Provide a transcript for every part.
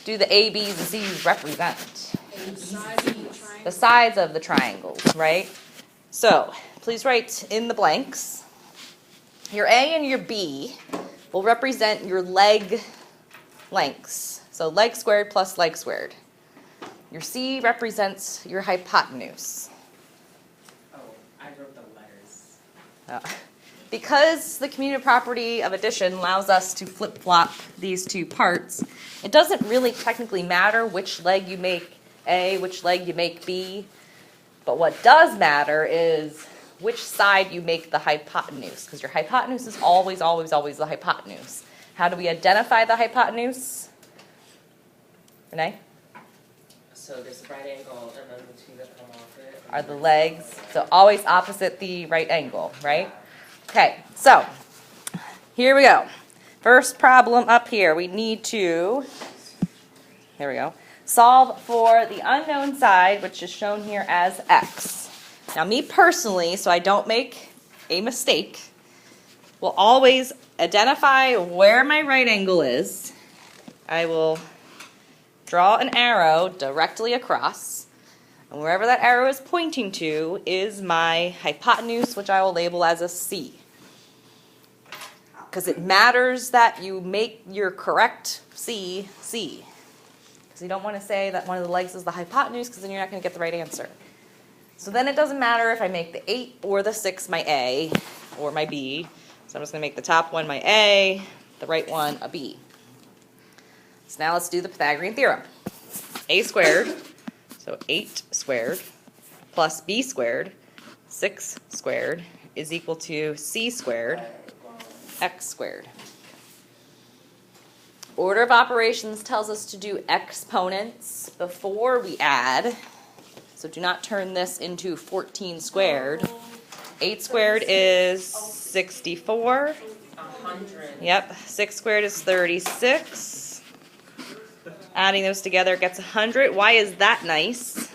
do the A, B's, and C's represent? The sides of the triangles, right? So please write in the blanks. Your A and your B will represent your leg lengths. So leg squared plus leg squared. Your C represents your hypotenuse. Oh, I wrote the letters. Because the commutative property of addition allows us to flip-flop these two parts, it doesn't really technically matter which leg you make A, which leg you make B. But what does matter is which side you make the hypotenuse, because your hypotenuse is always, always, always the hypotenuse. How do we identify the hypotenuse? Renee? So there's a right angle, and then the two that come off it Are the legs. So always opposite the right angle, right? Okay, so here we go. First problem up here. We need to, here we go, solve for the unknown side, which is shown here as x. Now me personally, so I don't make a mistake, will always identify where my right angle is. I will draw an arrow directly across, and wherever that arrow is pointing to is my hypotenuse, which I will label as a C. Because it matters that you make your correct C, C. Because you don't want to say that one of the legs is the hypotenuse, because then you're not going to get the right answer. So then it doesn't matter if I make the 8 or the 6 my A or my B. So I'm just going to make the top one my A, the right one a B. So now let's do the Pythagorean theorem. A squared, so 8 squared, plus B squared, 6 squared, is equal to C squared, X squared. Order of operations tells us to do exponents before we add. So do not turn this into 14 squared. 8 squared is 64. 100. Yep, 6 squared is 36. Adding those together gets 100. Why is that nice?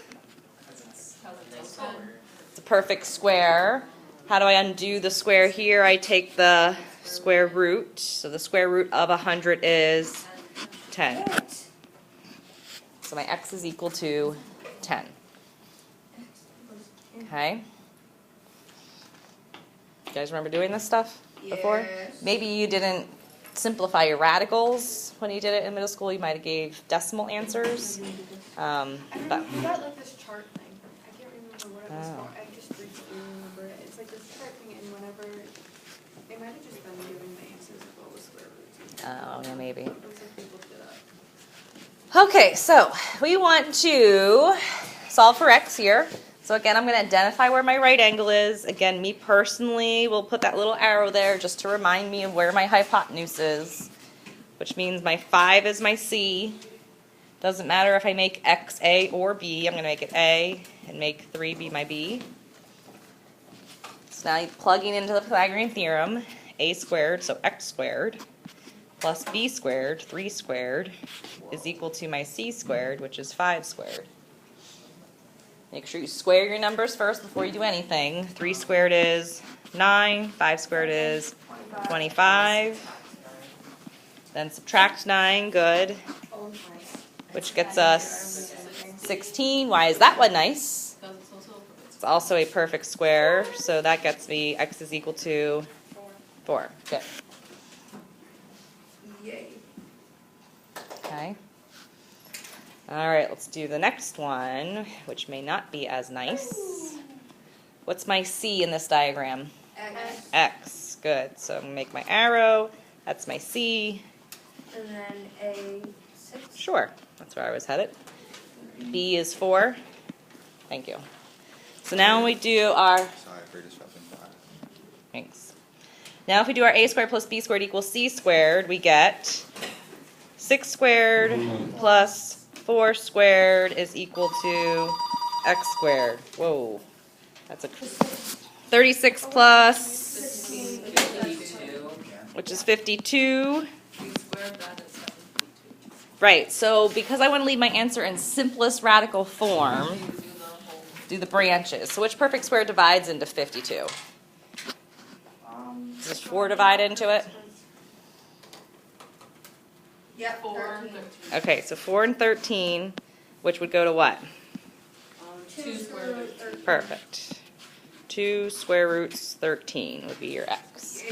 It's a perfect square. How do I undo the square here? I take the square root. So the square root of 100 is 10. So my x is equal to 10. Okay. You guys remember doing this stuff before? Yes. Maybe you didn't simplify your radicals when you did it in middle school. You might have gave decimal answers. We got like this chart thing. I can't remember what it was Oh. called. I just briefly remember it. It's like this chart thing, and whenever they might have just been giving the answers as well as square roots. Oh, yeah, maybe. It looks like they looked it up. Okay, so we want to solve for x here. So again, I'm going to identify where my right angle is. Again, me personally will put that little arrow there just to remind me of where my hypotenuse is, which means my 5 is my C. Doesn't matter if I make x A or B. I'm going to make it A and make 3 be my B. So now plugging into the Pythagorean theorem, A squared, so x squared, plus B squared, 3 squared, is equal to my C squared, which is 5 squared. Make sure you square your numbers first before you do anything. 3 squared is 9, 5 squared is 25. Then subtract 9, good, which gets us 16. Why is that one nice? It's also a perfect square, so that gets me x is equal to 4. Good. Yay. Okay. All right, let's do the next one, which may not be as nice. What's my C in this diagram? X. X. Good. So I'm going to make my arrow. That's my C. And then A 6. Sure. That's where I was headed. B is 4. Thank you. So now when we do our... Sorry for disrupting that. Thanks. Now if we do our A squared plus B squared equals C squared, we get 6 squared plus 4 squared is equal to x squared. Whoa. That's a 36 plus, 52. which is 52. Right, so because I want to leave my answer in simplest radical form, do the branches. So which perfect square divides into 52? Does 4 divide into it? Yep, 4. Okay, so 4 and 13, which would go to what? 2 square root 13. Perfect. 2 square roots 13 would be your x.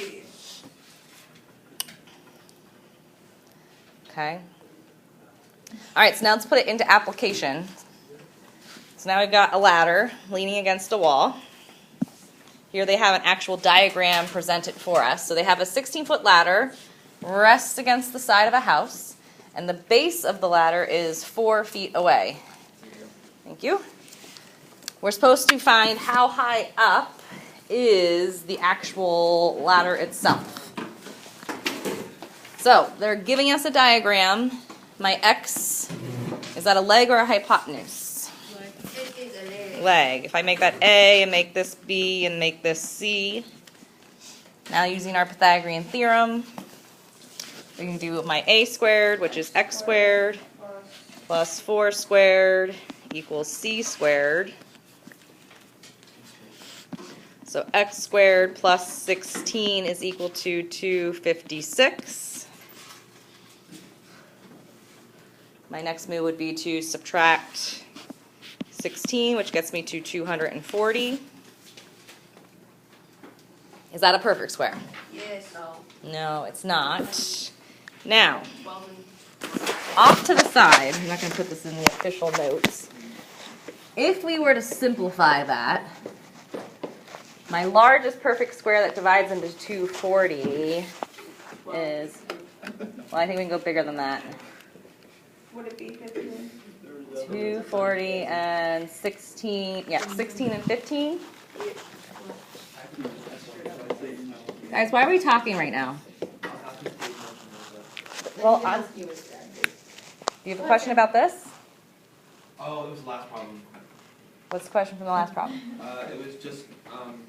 Okay. All right, so now let's put it into application. So now we've got a ladder leaning against a wall. Here they have an actual diagram presented for us. So they have a 16-foot ladder, rests against the side of a house, and the base of the ladder is 4 feet away. Thank you. We're supposed to find how high up is the actual ladder itself. So they're giving us a diagram. My x, is that a leg or a hypotenuse? It is a leg. Leg. If I make that A and make this B and make this C, now using our Pythagorean theorem, we can do my A squared, which is x squared, plus 4 squared equals C squared. So x squared plus 16 is equal to 256. My next move would be to subtract 16, which gets me to 240. Is that a perfect square? Yes. No. No, it's not. Now, 12 and off to the side, I'm not going to put this in the official notes. If we were to simplify that, my largest perfect square that divides into 240 is, well, I think we can go bigger than that. Would it be 15? 240 and 16, yeah, 16 and 15. Guys, why are we talking right now? Well, do you have a question about this? Oh, it was the last problem. What's the question from the last problem? It was just,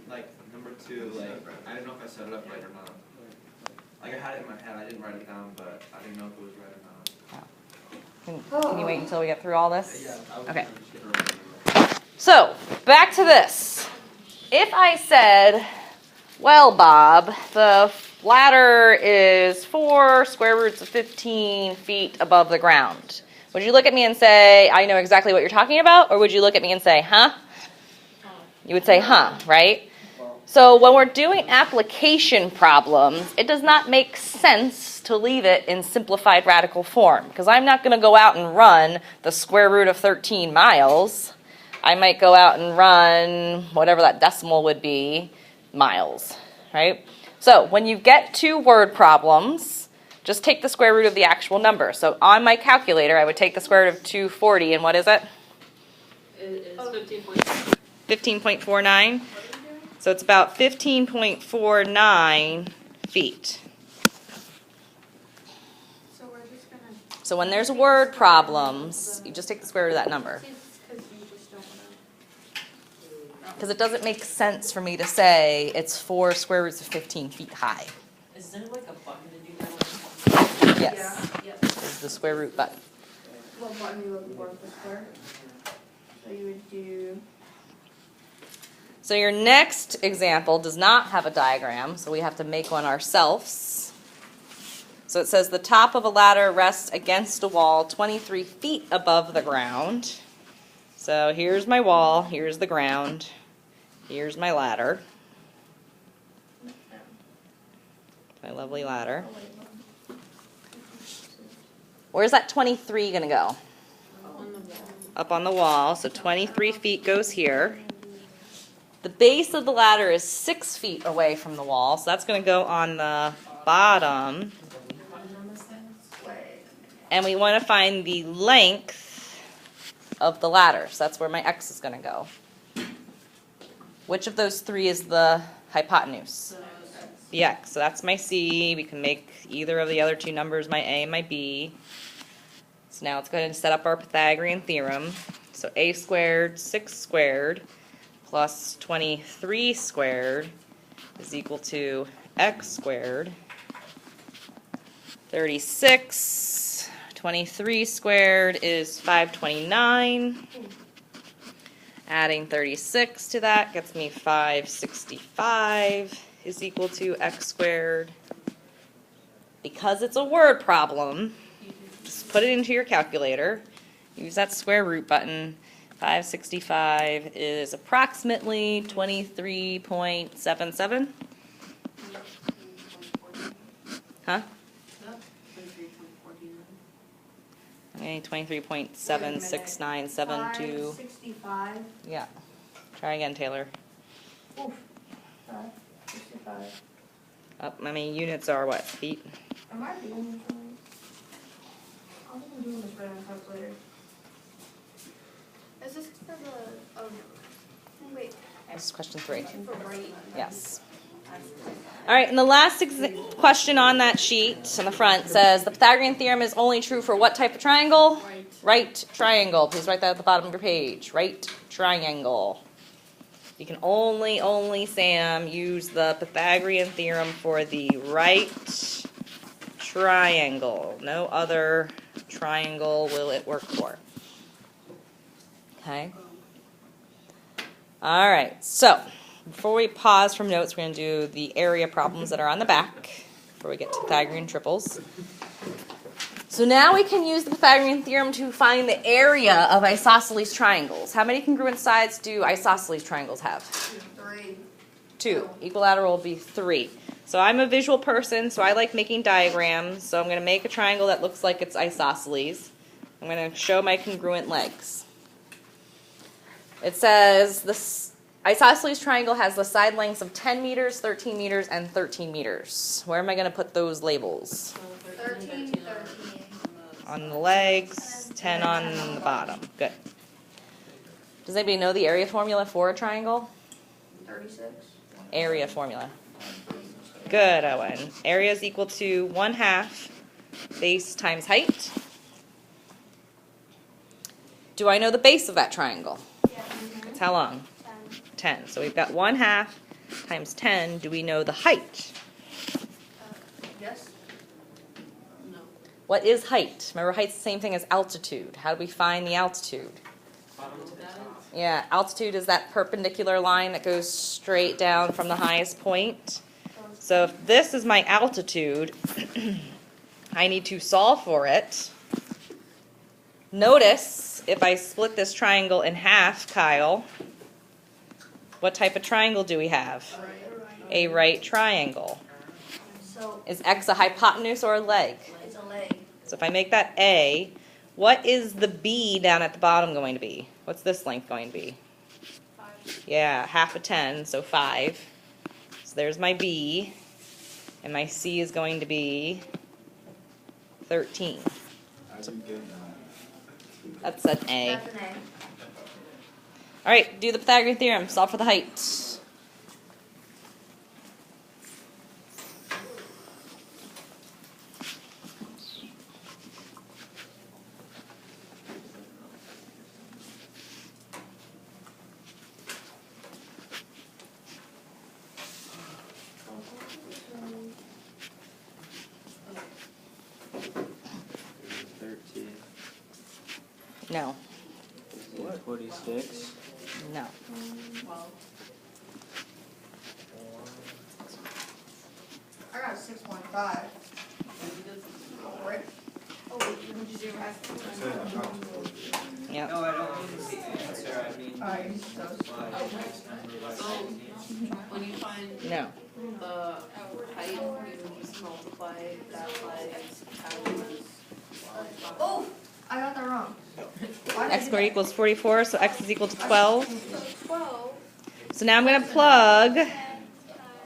like, number 2, like, I didn't know if I set it up right or not. Like, I had it in my head, I didn't write it down, but I didn't know if it was right or not. Can you wait until we get through all this? Yeah, I was Okay. trying to So, back to this. If I said, well, Bob, the ladder is 4 square roots of 15 feet above the ground, would you look at me and say, I know exactly what you're talking about? Or would you look at me and say, huh? You would say, huh, right? So when we're doing application problems, it does not make sense to leave it in simplified radical form, because I'm not going to go out and run the square root of 13 miles. I might go out and run whatever that decimal would be, miles, right? So when you get to word problems, just take the square root of the actual number. So on my calculator, I would take the square root of 240, and what is it? it is 15.4. 15.49. So it's about 15.49 feet. So we're just gonna. So when there's word problems, you just take the square root of that number. Because you just don't wanna. Because it doesn't make sense for me to say it's 4 square roots of 15 feet high. Is there like a button to do that? Yes, Yep. it's the square root button. What button are you looking for the square? So you would do. So your next example does not have a diagram, so we have to make one ourselves. So it says the top of a ladder rests against a wall 23 feet above the ground. So here's my wall, here's the ground, here's my ladder. My lovely ladder. Where's that 23 going to go? On the wall. Up on the wall, so 23 feet goes here. The base of the ladder is 6 feet away from the wall, so that's going to go on the bottom. And we want to find the length of the ladder, so that's where my x is going to go. Which of those 3 is the hypotenuse? The x. So that's my c. We can make either of the other 2 numbers my a and my b. So now let's go ahead and set up our Pythagorean theorem. So a squared, 6 squared, plus 23 squared is equal to x squared. 36, 23 squared is 529. Adding 36 to that gets me 565 is equal to x squared. Because it's a word problem, You just put it into your calculator. Use that square root button. 565 is approximately 23.77. Huh? Okay, 23.76972. 565. Yeah. Try again, Taylor. Oof. 565. I mean, units are what? Feet? Am I the only one? I don't think I'm doing this right on calculator. Is this for the, oh, no. Wait. This is question 3. For right. Yes. All right, and the last question on that sheet on the front says the Pythagorean theorem is only true for what type of triangle? Right triangle. Please write that at the bottom of your page. Right triangle. You can only, Sam, use the Pythagorean theorem for the right triangle. No other triangle will it work for. Okay. All right, so before we pause from notes, we're going to do the area problems that are on the back before we get to Pythagorean triples. So now we can use the Pythagorean theorem to find the area of isosceles triangles. How many congruent sides do isosceles triangles have? 3. 2. Equilateral will be 3. So I'm a visual person, so I like making diagrams. So I'm going to make a triangle that looks like it's isosceles. I'm going to show my congruent legs. It says this isosceles triangle has the side lengths of 10 meters, 13 meters, and 13 meters. Where am I going to put those labels? 13. On the legs, 10 on the bottom. Good. Does anybody know the area formula for a triangle? 36. Area formula. Good, Owen. Area is equal to 1/2 base times height. Do I know the base of that triangle? It's how long? 10. So we've got 1/2 times 10. Do we know the height? Yes. No. What is height? Remember, height's the same thing as altitude. How do we find the altitude? Bottom to the top. Yeah, altitude is that perpendicular line that goes straight down from the highest point. So if this is my altitude, I need to solve for it. Notice, if I split this triangle in half, Kyle, what type of triangle do we have? A right triangle. So Is x a hypotenuse or a leg? it's a leg. So if I make that A, what is the B down at the bottom going to be? What's this length going to be? 5. Yeah, half of 10, so 5. So there's my B, and my C is going to be 13. That's an A. That's an A. All right, do the Pythagorean theorem. Solve for the height. No. 26. No. 12. I got 6.5. Right. Oh, wait, did you do rest? Yep. No, I don't mean the answer, I mean. Alright, So when you find No. the height, you just multiply that by calculus. Oh, I got that wrong. Why did I X do squared that? equals 44, so x is equal to 12. 12. So now I'm going to plug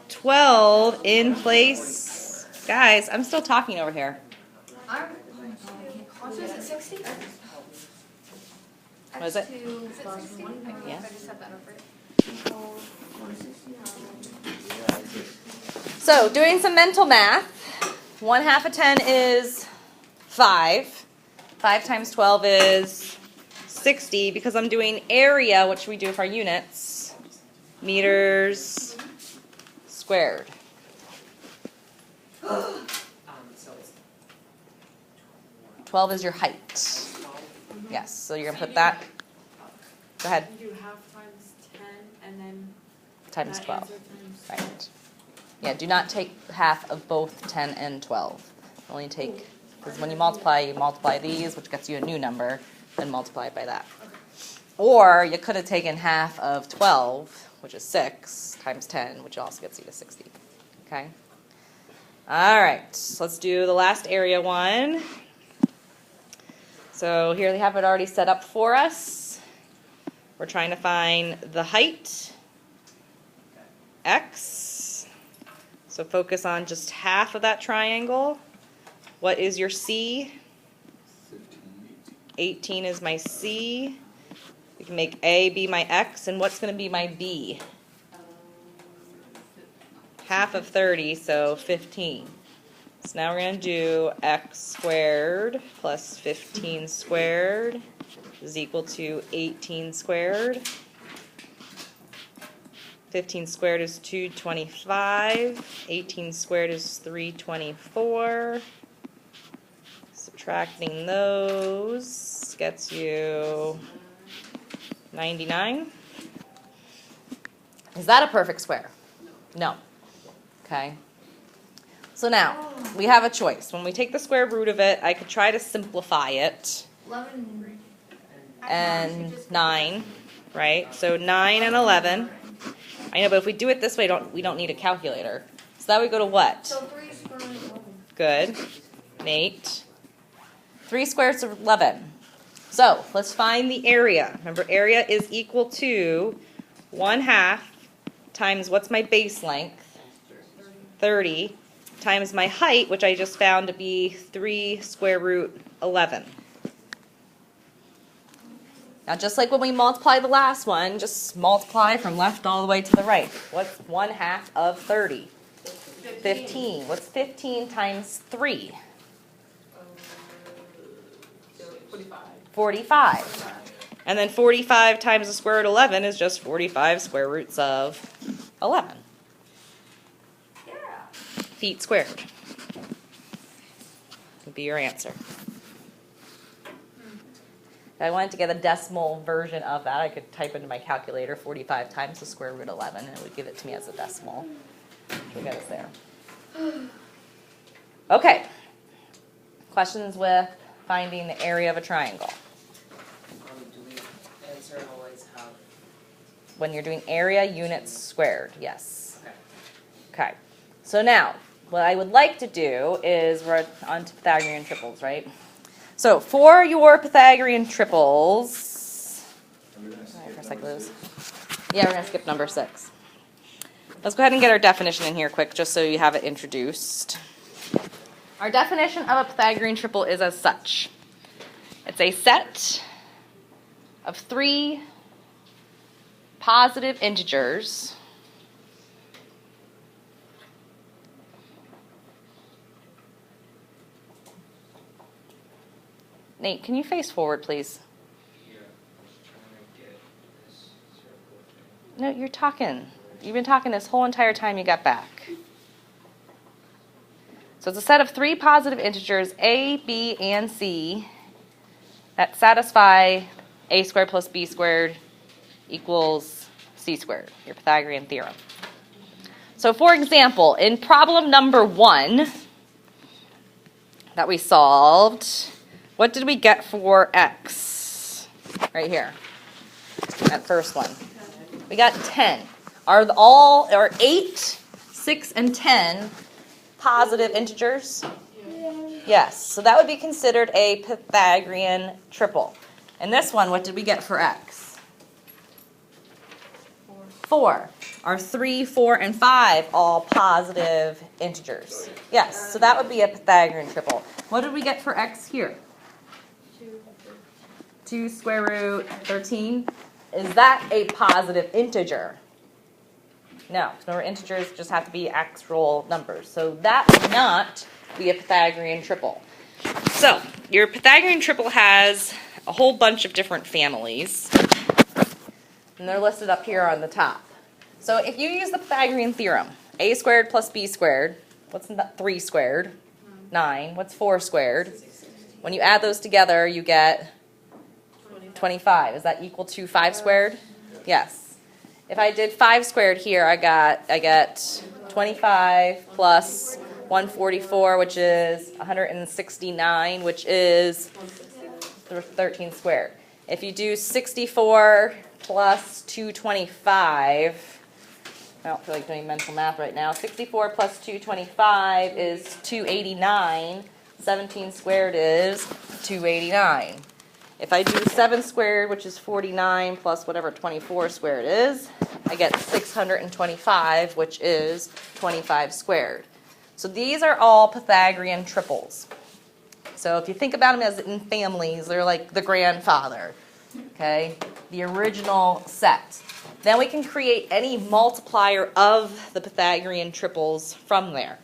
12 in place. Guys, I'm still talking over here. I'm. So is it 60? What is it? X2 plus 1. Yeah. I just have that over it. equals 160. So doing some mental math, 1/2 of 10 is 5. 5 times 12 is 60. Because I'm doing area, what should we do for our units? Meters squared. So it's 12 is your height. Yes, so you're going to put that. Go ahead. You do half times 10 and then Times that 12. answer times Right. Yeah, do not take half of both 10 and 12. Only take Because when you multiply these, which gets you a new number, then multiply it by that. Or you could have taken half of 12, which is 6, times 10, which also gets you to 60. Okay? All right, so let's do the last area one. So here they have it already set up for us. We're trying to find the height, x. So focus on just half of that triangle. What is your c? 18 is my c. We can make a be my x, and what's going to be my b? Half of 30, so 15. So now we're going to do x squared plus 15 squared is equal to 18 squared. 15 squared is 225. 18 squared is 324. Subtracting those gets you 99. Is that a perfect square? No. Okay. So now, we have a choice. When we take the square root of it, I could try to simplify it. 11 And 9, right? So 9 and 11. I know, but if we do it this way, we don't need a calculator. So that would go to what? So 3 squared is 11. Good. Nate. 3 squares of 11. So let's find the area. Remember, area is equal to 1/2 times what's my base length? 30 times my height, which I just found to be 3 square root 11. Now, just like when we multiply the last one, just multiply from left all the way to the right. What's 1/2 of 30? 15. What's 15 times 3? 45. And then 45 times the square root of 11 is just 45 square roots of 11. Yeah. Feet squared would be your answer. If I wanted to get a decimal version of that, I could type into my calculator 45 times the square root of 11, and it would give it to me as a decimal. We'll get us there. Okay. Questions with finding the area of a triangle? Do we answer always have? When you're doing area units squared, yes. Okay. Okay. So now, what I would like to do is we're on to Pythagorean triples, right? So for your Pythagorean triples, yeah, we're going to skip number 6. Let's go ahead and get our definition in here quick, just so you have it introduced. Our definition of a Pythagorean triple is as such. It's a set of 3 positive integers Nate, can you face forward, please? Yeah, I was trying to get this circle thing. No, you're talking. You've been talking this whole entire time you got back. So it's a set of 3 positive integers, a, b, and c, that satisfy a squared plus b squared equals c squared, your Pythagorean theorem. So for example, in problem number 1 that we solved, what did we get for x? Right here, that first one. We got 10. Are 8, 6, and 10 positive integers? Yes. So that would be considered a Pythagorean triple. And this one, what did we get for x? 4. Are 3, 4, and 5 all positive integers? Yes. So that would be a Pythagorean triple. What did we get for x here? 2 square root 13. Is that a positive integer? No. Remember, integers just have to be actual numbers. So that would not be a Pythagorean triple. So your Pythagorean triple has a whole bunch of different families. And they're listed up here on the top. So if you use the Pythagorean theorem, a squared plus b squared, what's 3 squared? 9. What's 4 squared? When you add those together, you get 25. Is that equal to 5 squared? Yes. If I did 5 squared here, I get 25 plus 144, which is 169, which is 13 squared. If you do 64 plus 225, I don't feel like doing mental math right now. 64 plus 225 is 289. 17 squared is 289. If I do 7 squared, which is 49, plus whatever 24 squared is, I get 625, which is 25 squared. So these are all Pythagorean triples. So if you think about them as in families, they're like the grandfather, okay? The original set. Then we can create any multiplier of the Pythagorean triples from there.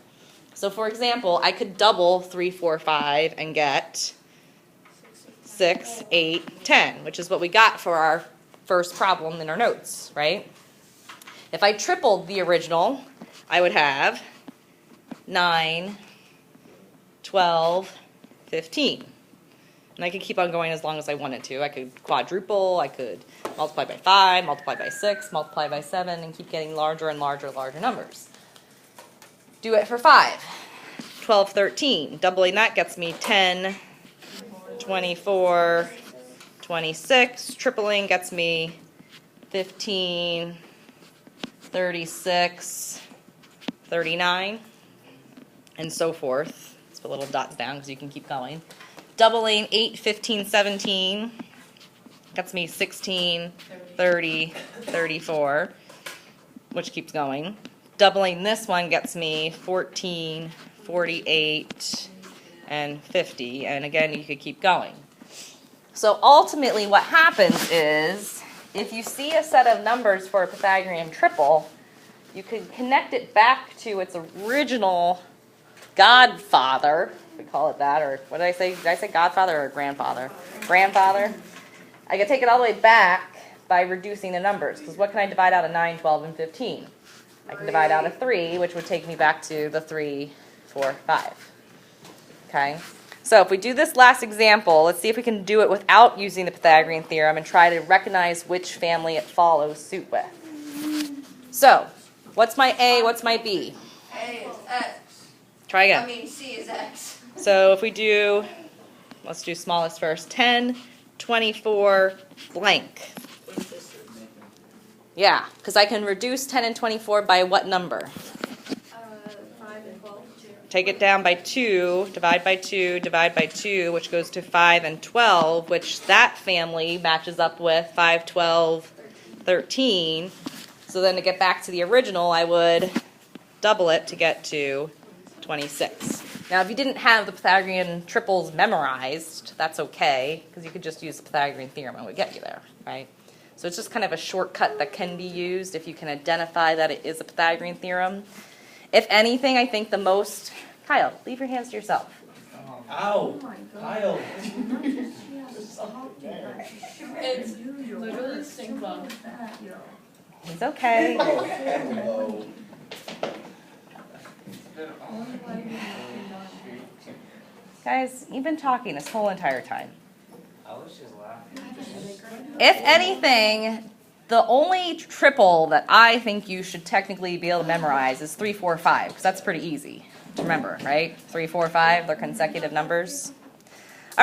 So for example, I could double 3, 4, 5 and get 6, 8, 10, which is what we got for our first problem in our notes, right? If I tripled the original, I would have 9, 12, 15. And I could keep on going as long as I wanted to. I could quadruple, I could multiply by 5, multiply by 6, multiply by 7, and keep getting larger and larger numbers. Do it for 5. 12, 13. Doubling that gets me 10, 24, 26. Tripling gets me 15, 36, 39, and so forth. Let's put little dots down because you can keep going. Doubling 8, 15, 17 gets me 16, 30, 34, which keeps going. Doubling this one gets me 14, 48, and 50. And again, you could keep going. So ultimately what happens is, if you see a set of numbers for a Pythagorean triple, you can connect it back to its original godfather, if we call it that, or what did I say? Did I say godfather or grandfather? Grandfather. I can take it all the way back by reducing the numbers, because what can I divide out of 9, 12, and 15? I can divide out of 3, which would take me back to the 3, 4, 5. Okay? So if we do this last example, let's see if we can do it without using the Pythagorean theorem and try to recognize which family it follows suit with. So, what's my A, what's my B? A is X. Try again. C is X. So if we do, let's do smallest first, 10, 24, blank. Yeah, because I can reduce 10 and 24 by what number? 5 and 12. Take it down by 2, divide by 2, which goes to 5 and 12, which that family matches up with 5, 12, 13. So then to get back to the original, I would double it to get to 26. Now, if you didn't have the Pythagorean triples memorized, that's okay, because you could just use the Pythagorean theorem and it would get you there, right? So it's just kind of a shortcut that can be used if you can identify that it is a Pythagorean theorem. If anything, I think the most... Kyle, leave your hands to yourself. Ow! Kyle! It's literally a stink bug. It's okay. Guys, you've been talking this whole entire time. I was just laughing. If anything, the only triple that I think you should technically be able to memorize is 3, 4, 5, because that's pretty easy to remember, right? 3, 4, 5, they're consecutive numbers.